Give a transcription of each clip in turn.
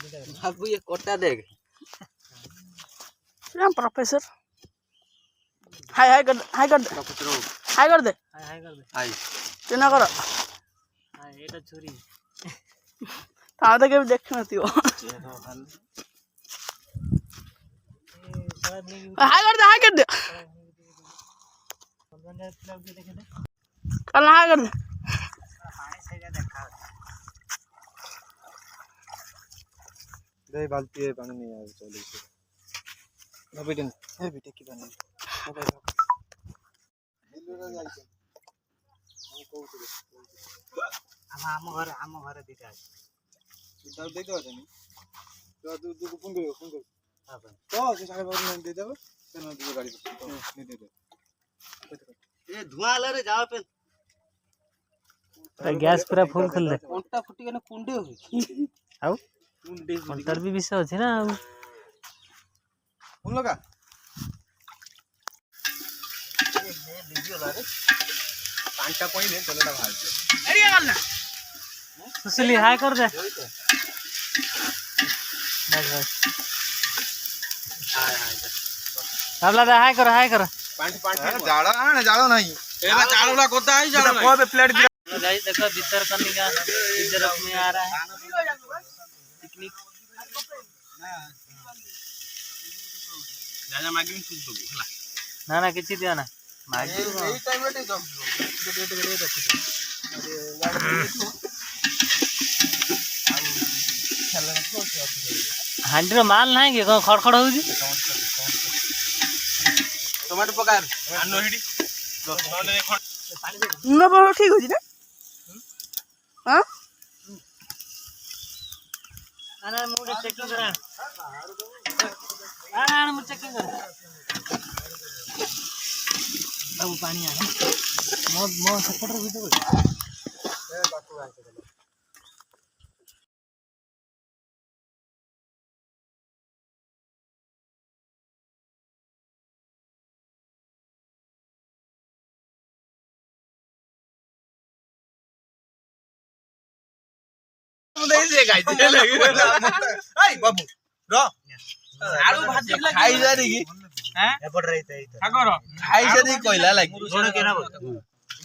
बाबू ये कोटा देख श्याम प्रोफेसर हाय हाय कर दे हाय कर दे हाय कर दे हाय कर दे हाय चिन्ह कर हाय এটা চুরি তাহলে কেউ দেখছ না তুই हाय कर दे हाय कर दे कल हाय कर दे दे बाल्टी है पानी नहीं आ चले ना बेटे ए बेटे की पानी मोबाइल हेलो रे जाई हम कहू ଆମ ଘରେ ଦିଟା ଅଛି तब दे दो नहीं तो तू फोन कर तो से सारे बार नहीं दे दे चलो दे गाड़ी दे दे ए धुआं आला रे जाओ पे गैस पूरा फुल कर ले कोंटा फुटी गने कुंडे हो आउ कुंडे अंतर भी विषय अछि ना आउ फोन लगा ए लीजियो ला रे पांचटा पहिले चलेला बाहर से अरे कर ना सुसली हाय कर दे बस बस हाय बाबला दे हाय कर पांच जाड़ा आने जाड़ा नहीं एला जाड़ा कोता है जाड़ा को पे प्लेट गाइस देखो भीतर करने का इधर में आ रहा है पिकनिक जाजा मागिन कुछ दो हला ना ना किछि दियो ना मागी एई टाइम रे दो गेट रखो अरे हांडी माल नहीं कि खड़खड़ हो जी टमाटो पकार आनो हिडी नले न बड़ ठीक हो जी ना हां अरे मुझे चेकिंग करा आना मुझे चेकिंग कर अब पानी आ मो सपोर्टर वीडियो ए बातू आ चलो दे गाइस ए बाबू रो आलू भाजी खाई जा रे की हैं एपड़ रहते ठाकुर खाई जा रे कोइला लागी जोण केना बोल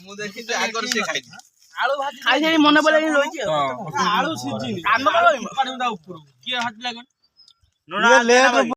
मु देखि तो आगर से खाई आलू भाजी खाई से मन बोले रही आलू सिजिनी काम करो पानी दा ऊपर की हाथ लागन ये लेट